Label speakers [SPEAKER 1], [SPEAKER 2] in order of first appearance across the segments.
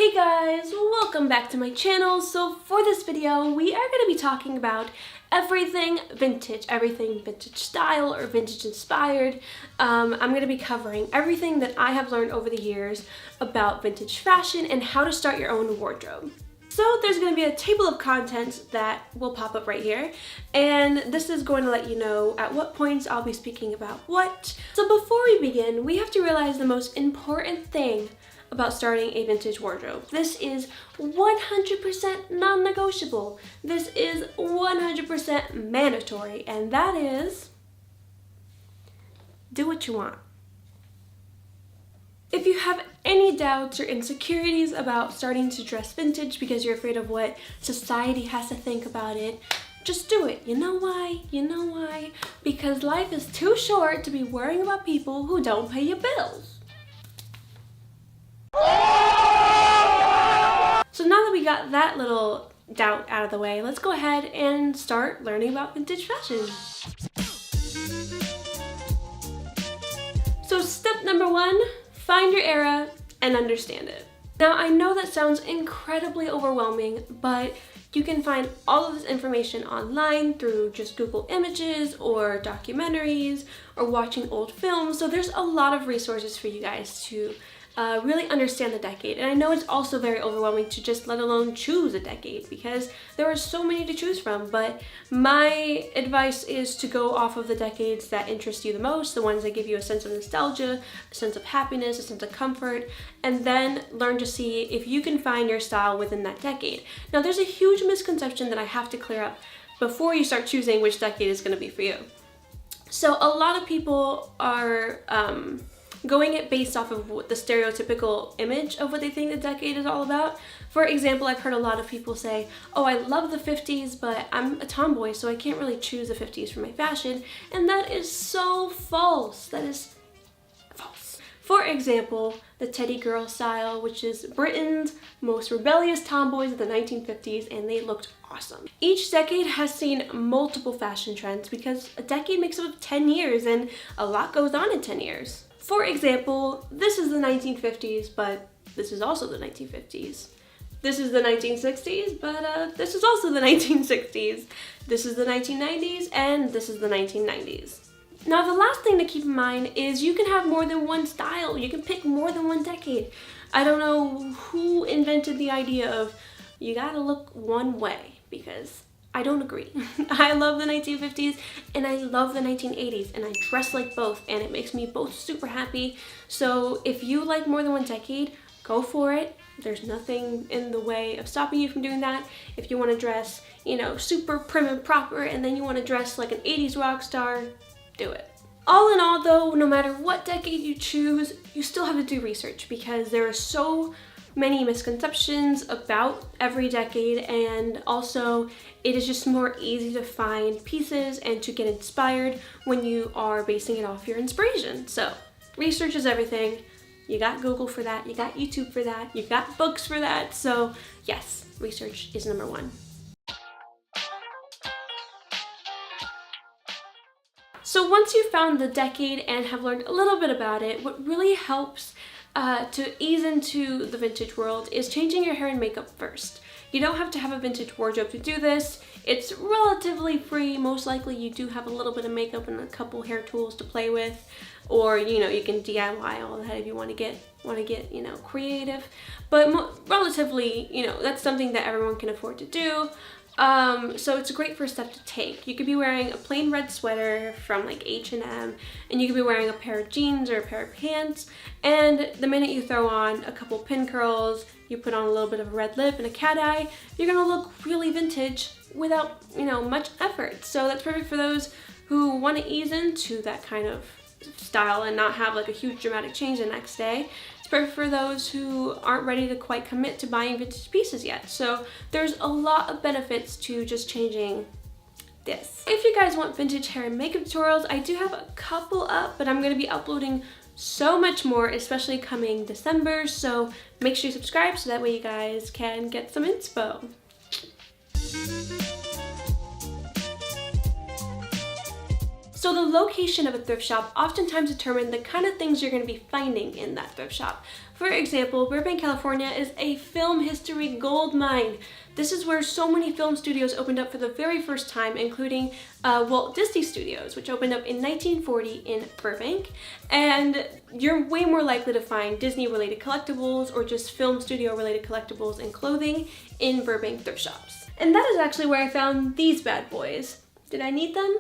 [SPEAKER 1] Hey guys, welcome back to my channel. So for this video, we are going to be talking about everything vintage style or vintage inspired. I'm going to be covering everything that I have learned over the years about vintage fashion and how to start your own wardrobe. So there's going to be a table of contents that will pop up right here, and this is going to let you know at what points I'll be speaking about what. So before we begin, we have to realize the most important thing about starting a vintage wardrobe. This is 100% non-negotiable. This is 100% mandatory, and that is do what you want. If you have any doubts or insecurities about starting to dress vintage because you're afraid of what society has to think about it, just do it. You know why? You know why? Because life is too short to be worrying about people who don't pay your bills. So now that we got that little doubt out of the way, let's go ahead and start learning about vintage fashion. So step number one, find your era and understand it. Now I know that sounds incredibly overwhelming, but you can find all of this information online through just Google Images or documentaries or watching old films. So there's a lot of resources for you guys to really understand the decade. And I know it's also very overwhelming to just let alone choose a decade because there are so many to choose from, but my advice is to go off of the decades that interest you the most, the ones that give you a sense of nostalgia, a sense of happiness, a sense of comfort, and then learn to see if you can find your style within that decade. Now there's a huge misconception that I have to clear up before you start choosing which decade is going to be for you. So a lot of people are going it based off of what the stereotypical image of what they think the decade is all about. For example, I've heard a lot of people say, oh, I love the 50s, but I'm a tomboy, so I can't really choose the 50s for my fashion. And that is so false. That is false. For example, the teddy girl style, which is Britain's most rebellious tomboys of the 1950s, and they looked awesome. Each decade has seen multiple fashion trends because a decade makes up 10 years and a lot goes on in 10 years. For example, this is the 1950s, but this is also the 1950s. This is the 1960s, but this is also the 1960s. This is the 1990s, and this is the 1990s. Now, the last thing to keep in mind is you can have more than one style. You can pick more than one decade. I don't know who invented the idea of you gotta look one way, because I don't agree. I love the 1950s and I love the 1980s, and I dress like both, and it makes me both super happy. So if you like more than one decade, go for it. There's nothing in the way of stopping you from doing that. If you want to dress, you know, super prim and proper, and then you want to dress like an 80s rock star, do it. All in all though, no matter what decade you choose, you still have to do research because there are so many misconceptions about every decade, and also it is just more easy to find pieces and to get inspired when you are basing it off your inspiration. So research is everything. You got Google for that, you got YouTube for that, you got books for that. So yes, research is number one. So once you've found the decade and have learned a little bit about it, what really helps to ease into the vintage world is changing your hair and makeup first. You don't have to have a vintage wardrobe to do this. It's relatively free. Most likely you do have a little bit of makeup and a couple hair tools to play with, or you know, you can DIY all that if you want to get you know, creative. But relatively, you know, that's something that everyone can afford to do. So it's a great first step to take. You could be wearing a plain red sweater from like H&M, and you could be wearing a pair of jeans or a pair of pants, and the minute you throw on a couple pin curls, you put on a little bit of a red lip and a cat eye, you're gonna look really vintage without, you know, much effort. So that's perfect for those who want to ease into that kind of style and not have like a huge dramatic change the next day. Perfect for those who aren't ready to quite commit to buying vintage pieces yet. So there's a lot of benefits to just changing this. If you guys want vintage hair and makeup tutorials, I do have a couple up, but I'm going to be uploading so much more, especially coming December. So make sure you subscribe so that way you guys can get some inspo. So the location of a thrift shop oftentimes determine the kind of things you're going to be finding in that thrift shop. For example, Burbank, California is a film history gold mine. This is where so many film studios opened up for the very first time, including Walt Disney Studios, which opened up in 1940 in Burbank. And you're way more likely to find Disney-related collectibles or just film studio-related collectibles and clothing in Burbank thrift shops. And that is actually where I found these bad boys. Did I need them?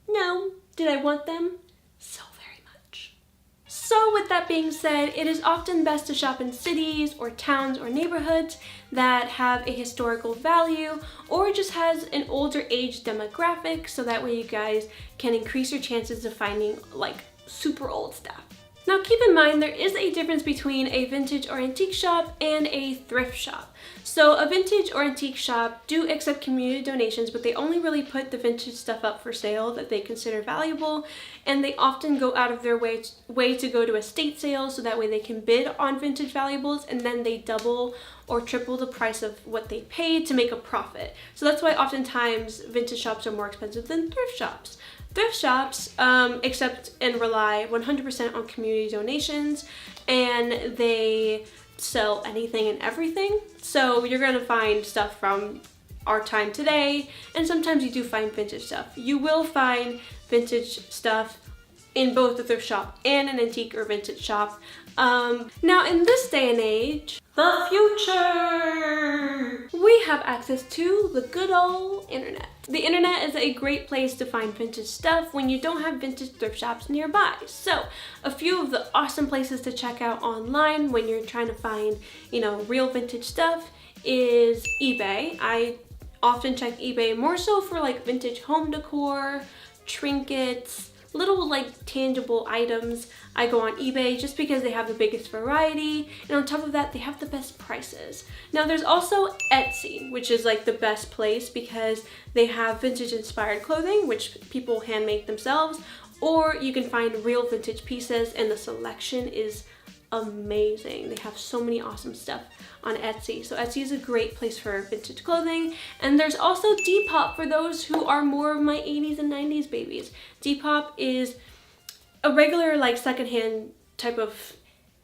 [SPEAKER 1] No. Did I want them? So very much. So with that being said, it is often best to shop in cities or towns or neighborhoods that have a historical value or just has an older age demographic, so that way you guys can increase your chances of finding like super old stuff. Now keep in mind there is a difference between a vintage or antique shop and a thrift shop. So a vintage or antique shop do accept community donations, but they only really put the vintage stuff up for sale that they consider valuable, and they often go out of their way to go to estate sales, so that way they can bid on vintage valuables and then they double or triple the price of what they paid to make a profit. So that's why oftentimes vintage shops are more expensive than thrift shops. Thrift shops accept and rely 100% on community donations, and they sell anything and everything. So you're gonna find stuff from our time today, and sometimes you do find vintage stuff. You will find vintage stuff in both the thrift shop and an antique or vintage shop. Now in this day and age, the future, we have access to the good old internet. The internet is a great place to find vintage stuff when you don't have vintage thrift shops nearby. So a few of the awesome places to check out online when you're trying to find, real vintage stuff is eBay. I often check eBay more so for like vintage home decor, trinkets, little like tangible items. I go on eBay just because they have the biggest variety, and on top of that they have the best prices. Now there's also Etsy, which is like the best place because they have vintage inspired clothing which people hand make themselves, or you can find real vintage pieces, and the selection is amazing. They have so many awesome stuff on Etsy. So Etsy is a great place for vintage clothing. And there's also Depop for those who are more of my 80s and 90s babies. Depop is a regular like secondhand type of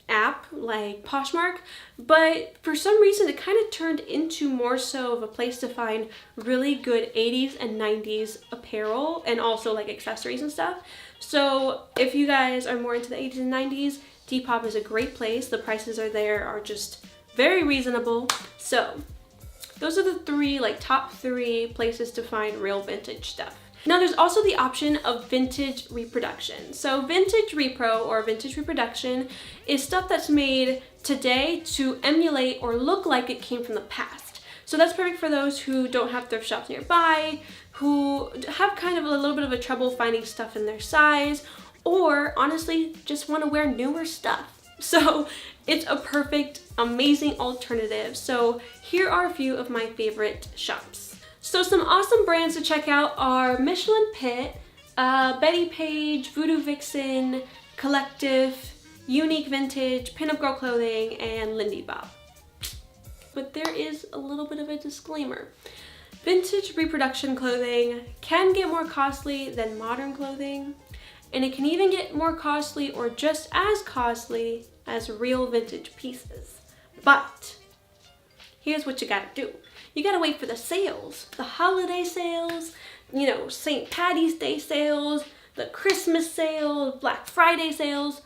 [SPEAKER 1] app like Poshmark, but for some reason it kind of turned into more so of a place to find really good 80s and 90s apparel and also like accessories and stuff. So if you guys are more into the 80s and 90s, Depop is a great place. The prices are just very reasonable. So those are the top three places to find real vintage stuff. Now there's also the option of vintage reproduction. So vintage repro or vintage reproduction is stuff that's made today to emulate or look like it came from the past. So that's perfect for those who don't have thrift shops nearby, who have kind of a little bit of a trouble finding stuff in their size, or honestly just want to wear newer stuff. So it's a perfect, amazing alternative. So here are a few of my favorite shops. So some awesome brands to check out are Michelin Pit, Betty Page, Voodoo Vixen, Collective, Unique Vintage, Pinup Girl Clothing, and Lindy Bob. But there is a little bit of a disclaimer. Vintage reproduction clothing can get more costly than modern clothing, and it can even get more costly or just as costly as real vintage pieces. But here's what you gotta do. You gotta wait for the sales, the holiday sales, St. Patty's Day sales, the Christmas sales, Black Friday sales.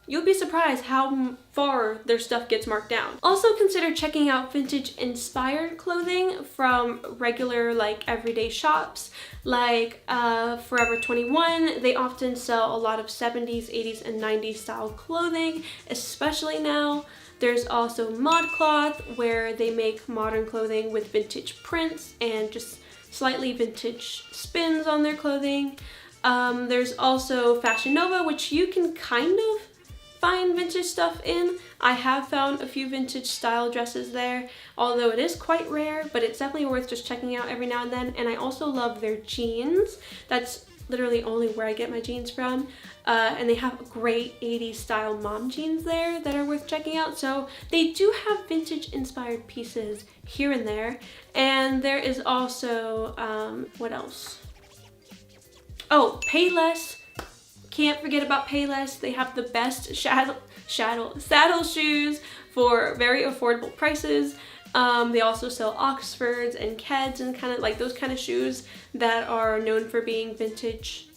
[SPEAKER 1] You'll be surprised how far their stuff gets marked down. Also consider checking out vintage inspired clothing from regular everyday shops like Forever 21. They often sell a lot of 70s, 80s, and 90s style clothing, especially now. There's also ModCloth, where they make modern clothing with vintage prints and just slightly vintage spins on their clothing. There's also Fashion Nova, which you can kind of find vintage stuff in. I have found a few vintage style dresses there, although it is quite rare, but it's definitely worth just checking out every now and then. And I also love their jeans. That's literally only where I get my jeans from. And they have great 80s style mom jeans there that are worth checking out. So they do have vintage inspired pieces here and there. And there is also, what else? Oh, Payless. Can't forget about Payless. They have the best saddle shoes for very affordable prices. They also sell Oxfords and Keds and kind of like those kind of shoes that are known for being vintage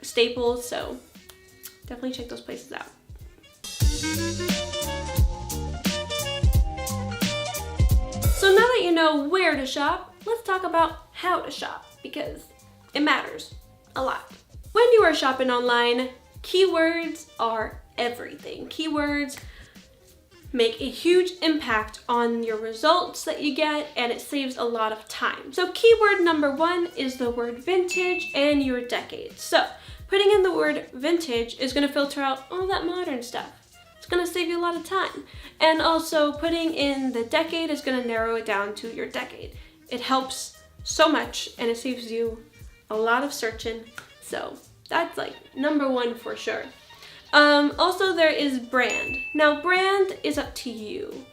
[SPEAKER 1] staples. So definitely check those places out. So now that you know where to shop, let's talk about how to shop because it matters a lot. When you are shopping online, keywords are everything. Keywords make a huge impact on your results that you get, and it saves a lot of time. So keyword number 1 is the word vintage and your decade. So putting in the word vintage is going to filter out all that modern stuff. It's going to save you a lot of time. And also putting in the decade is going to narrow it down to your decade. It helps so much and it saves you a lot of searching. So that's like number 1 for sure. Also there is brand. Now brand is up to you.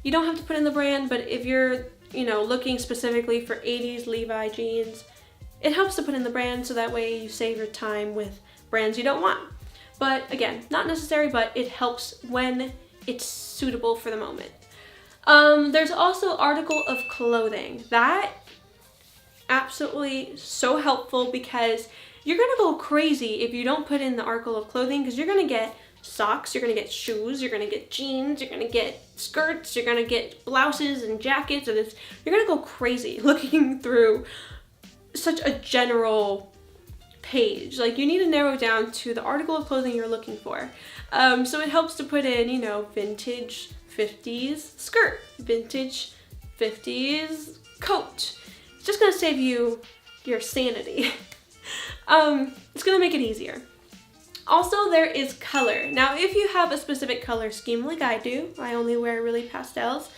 [SPEAKER 1] You don't have to put in the brand, but if you're, looking specifically for 80s Levi jeans, it helps to put in the brand so that way you save your time with brands you don't want. But again, not necessary, but it helps when it's suitable for the moment. There's also article of clothing. That absolutely so helpful because you're gonna go crazy if you don't put in the article of clothing because you're gonna get socks, you're gonna get shoes, you're gonna get jeans, you're gonna get skirts, you're gonna get blouses and jackets, and you're gonna go crazy looking through such a general page. Like you need to narrow down to the article of clothing you're looking for. So it helps to put in, vintage 50s skirt, vintage 50s coat. It's just gonna save you your sanity. It's gonna make it easier. Also, there is color. Now, if you have a specific color scheme like I do, I only wear really pastels,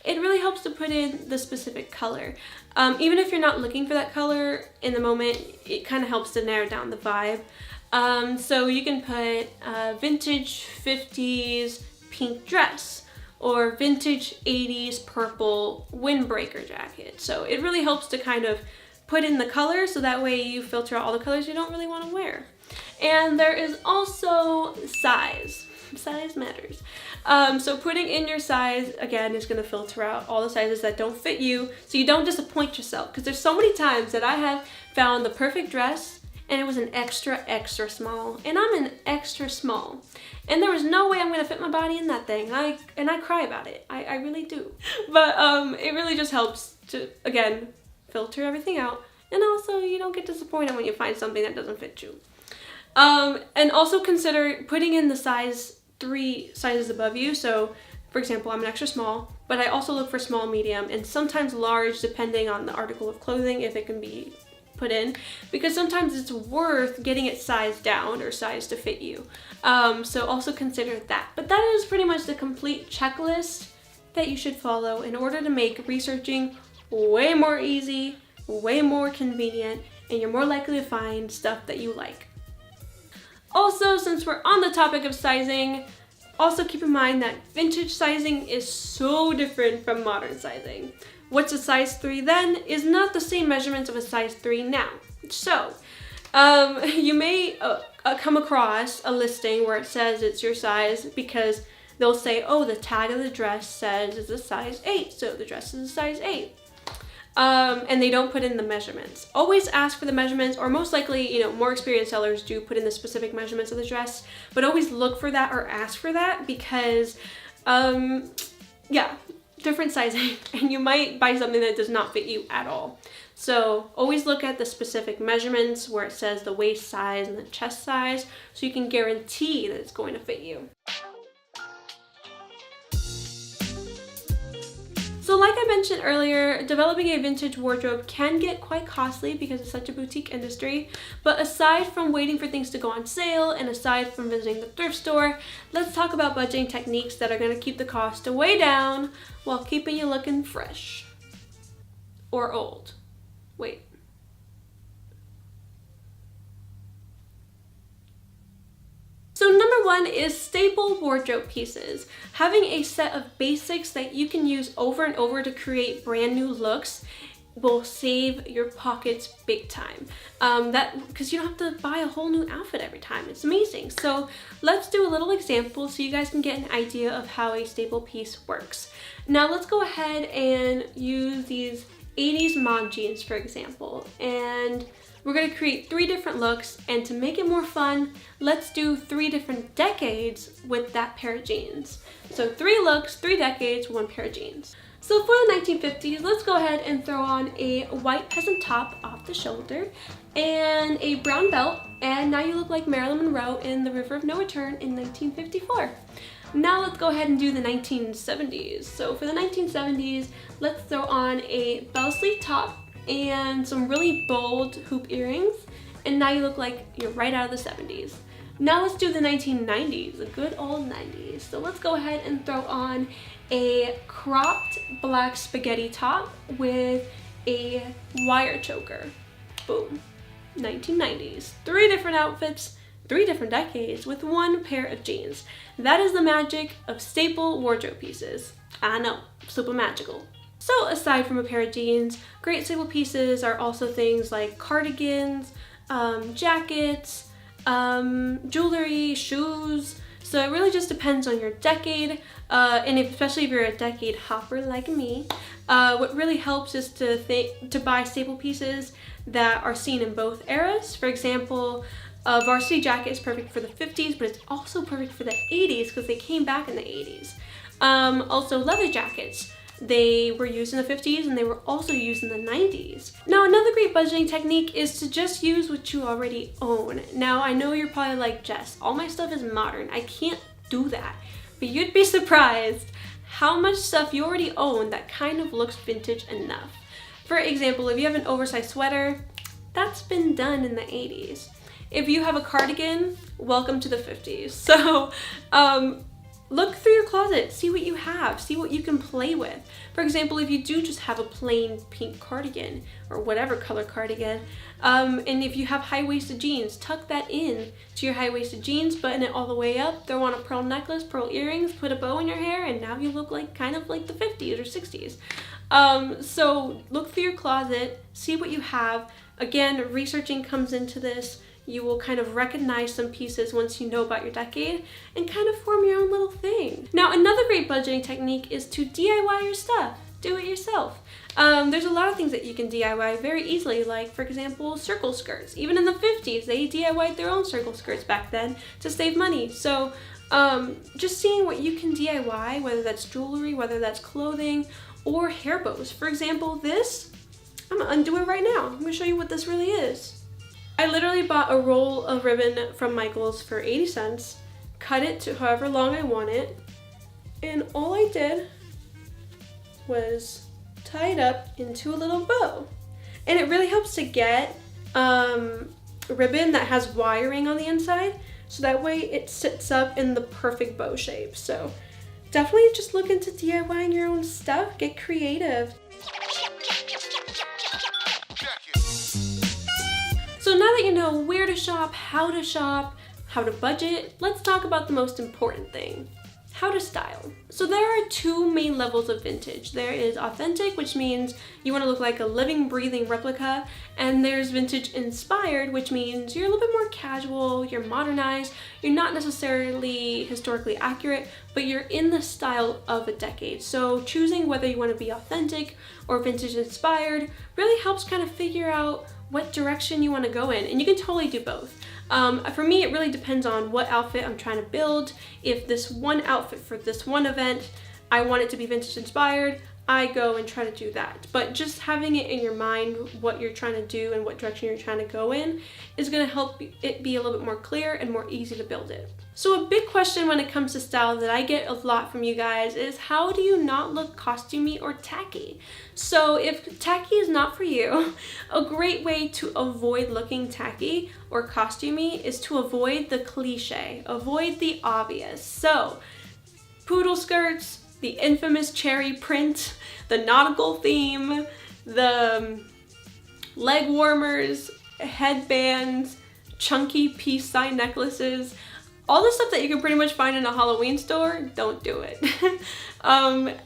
[SPEAKER 1] it really helps to put in the specific color. Even if you're not looking for that color in the moment, it kind of helps to narrow down the vibe. So you can put vintage 50s pink dress or vintage 80s purple windbreaker jacket. So it really helps to kind of put in the color so that way you filter out all the colors you don't really want to wear. And there is also size. Size matters. So putting in your size, again, is going to filter out all the sizes that don't fit you so you don't disappoint yourself. Because there's so many times that I have found the perfect dress and it was an extra small. And I'm an extra small. And there was no way I'm going to fit my body in that thing. And I cry about it. I really do. But it really just helps to, again, filter everything out, and also you don't get disappointed when you find something that doesn't fit you. And also consider putting in the size 3 sizes above you. So for example, I'm an extra small, but I also look for small, medium, and sometimes large depending on the article of clothing if it can be put in, because sometimes it's worth getting it sized down or sized to fit you. So also consider that. But that is pretty much the complete checklist that you should follow in order to make researching way more easy, way more convenient, and you're more likely to find stuff that you like. Also, since we're on the topic of sizing, also keep in mind that vintage sizing is so different from modern sizing. What's a size 3 then is not the same measurements of a size 3 now. So, you may come across a listing where it says it's your size because they'll say, oh, the tag of the dress says it's a size 8, so the dress is a size 8. And they don't put in the measurements. Always ask for the measurements, or most likely, more experienced sellers do put in the specific measurements of the dress, but always look for that or ask for that because, different sizing, and you might buy something that does not fit you at all. So always look at the specific measurements where it says the waist size and the chest size so you can guarantee that it's going to fit you. So like I mentioned earlier, developing a vintage wardrobe can get quite costly because it's such a boutique industry. But aside from waiting for things to go on sale and aside from visiting the thrift store, let's talk about budgeting techniques that are going to keep the cost way down while keeping you looking fresh. Or old. Wait. So number 1 is staple wardrobe pieces. Having a set of basics that you can use over and over to create brand new looks will save your pockets big time. Because you don't have to buy a whole new outfit every time. It's amazing. So let's do a little example so you guys can get an idea of how a staple piece works. Now let's go ahead and use these 80s mod jeans, for example, and we're going to create 3 different looks, and to make it more fun, let's do 3 different decades with that pair of jeans. So 3 looks, 3 decades, 1 pair of jeans. So for the 1950s, let's go ahead and throw on a white peasant top off the shoulder and a brown belt, and now you look like Marilyn Monroe in The River of No Return in 1954. Now let's go ahead and do the 1970s. So for the 1970s, let's throw on a bell sleeve top and some really bold hoop earrings, and now you look like you're right out of the 70s. Now let's do the 1990s, the good old 90s. So let's go ahead and throw on a cropped black spaghetti top with a wire choker. Boom. 1990s. 3 different outfits, 3 different decades with 1 pair of jeans. That is the magic of staple wardrobe pieces. I know, super magical. So aside from a pair of jeans, great staple pieces are also things like cardigans, jackets, jewelry, shoes. So it really just depends on your decade, and especially if you're a decade hopper like me. What really helps is to buy staple pieces that are seen in both eras. For example, a varsity jacket is perfect for the 50s, but it's also perfect for the 80s because they came back in the 80s. Also leather jackets. They were used in the 50s and they were also used in the 90s. Now another great budgeting technique is to just use what you already own. Now I know you're probably like, Jess, all my stuff is modern. I can't do that. But you'd be surprised how much stuff you already own that kind of looks vintage enough. For example, if you have an oversized sweater, that's been done in the 80s. If you have a cardigan, welcome to the 50s. So look through your closet, see what you have, see what you can play with. For example, if you do just have a plain pink cardigan or whatever color cardigan, and if you have high-waisted jeans, tuck that in to your high-waisted jeans, button it all the way up, throw on a pearl necklace, pearl earrings, put a bow in your hair, and now you look like kind of like the 50s or 60s. So look through your closet, see what you have. Again, researching comes into this. You will kind of recognize some pieces once you know about your decade and kind of form your own little thing. Now, another great budgeting technique is to DIY your stuff. Do it yourself. There's a lot of things that you can DIY very easily, like, for example, circle skirts. Even in the 50s, they DIY'd their own circle skirts back then to save money. So just seeing what you can DIY, whether that's jewelry, whether that's clothing, or hair bows. For example, this, I'm gonna undo it right now. I'm gonna show you what this really is. I literally bought a roll of ribbon from Michael's for 80 cents, cut it to however long I want it, and all I did was tie it up into a little bow. And it really helps to get ribbon that has wiring on the inside, so that way it sits up in the perfect bow shape. So definitely just look into DIYing your own stuff, get creative. So now that you know where to shop, how to budget, let's talk about the most important thing, how to style. So there are 2 main levels of vintage. There is authentic, which means you want to look like a living, breathing replica, and there's vintage inspired, which means you're a little bit more casual, you're modernized, you're not necessarily historically accurate, but you're in the style of a decade. So choosing whether you want to be authentic or vintage inspired really helps kind of figure out what direction you want to go in, and you can totally do both. For me, it really depends on what outfit I'm trying to build. If this one outfit for this one event, I want it to be vintage inspired, I go and try to do that. But just having it in your mind what you're trying to do and what direction you're trying to go in is going to help it be a little bit more clear and more easy to build it. So a big question when it comes to style that I get a lot from you guys is, how do you not look costumey or tacky? So if tacky is not for you, a great way to avoid looking tacky or costumey is to avoid the cliche, avoid the obvious. So poodle skirts, the infamous cherry print, the nautical theme, the leg warmers, headbands, chunky peace sign necklaces, all the stuff that you can pretty much find in a Halloween store, don't do it.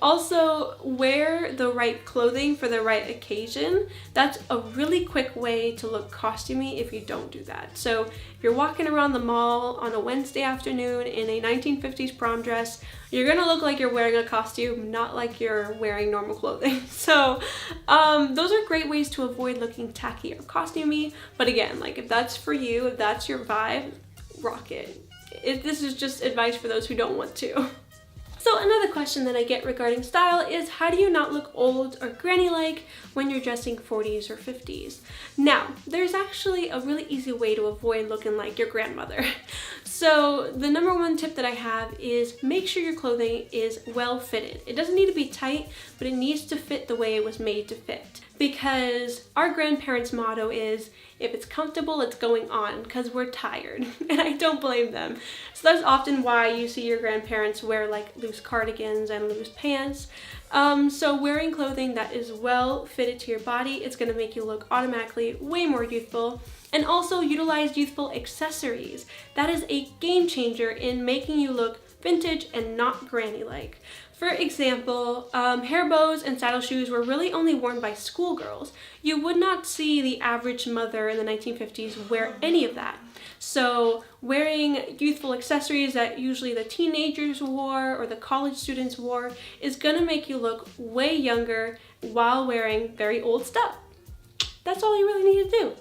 [SPEAKER 1] Also, wear the right clothing for the right occasion. That's a really quick way to look costumey if you don't do that. So if you're walking around the mall on a Wednesday afternoon in a 1950s prom dress, you're gonna look like you're wearing a costume, not like you're wearing normal clothing. So those are great ways to avoid looking tacky or costumey. But again, like if that's for you, if that's your vibe, rock it. This is just advice for those who don't want to. So another question that I get regarding style is, how do you not look old or granny-like when you're dressing 40s or 50s? Now, there's actually a really easy way to avoid looking like your grandmother. So the number one tip that I have is make sure your clothing is well fitted. It doesn't need to be tight, but it needs to fit the way it was made to fit. Because our grandparents' motto is, if it's comfortable, it's going on, because we're tired, and I don't blame them. So that's often why you see your grandparents wear like loose cardigans and loose pants. So wearing clothing that is well fitted to your body, it's going to make you look automatically way more youthful. And also utilize youthful accessories. That is a game changer in making you look vintage and not granny-like. For example, hair bows and saddle shoes were really only worn by schoolgirls. You would not see the average mother in the 1950s wear any of that. So wearing youthful accessories that usually the teenagers wore or the college students wore is gonna make you look way younger while wearing very old stuff. That's all you really need to do.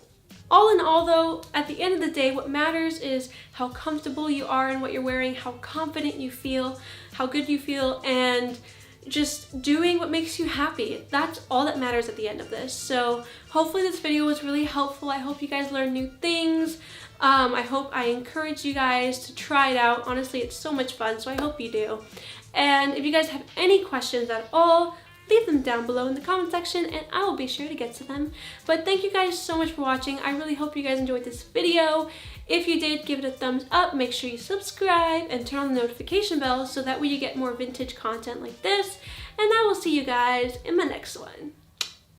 [SPEAKER 1] All in all though, at the end of the day, what matters is how comfortable you are in what you're wearing, how confident you feel, how good you feel, and just doing what makes you happy. That's all that matters at the end of this. So hopefully this video was really helpful. I hope you guys learned new things. I hope I encourage you guys to try it out. Honestly, it's so much fun, so I hope you do. And if you guys have any questions at all, leave them down below in the comment section and I will be sure to get to them. But thank you guys so much for watching. I really hope you guys enjoyed this video. If you did, give it a thumbs up, make sure you subscribe and turn on the notification bell so that way you get more vintage content like this. And I will see you guys in my next one.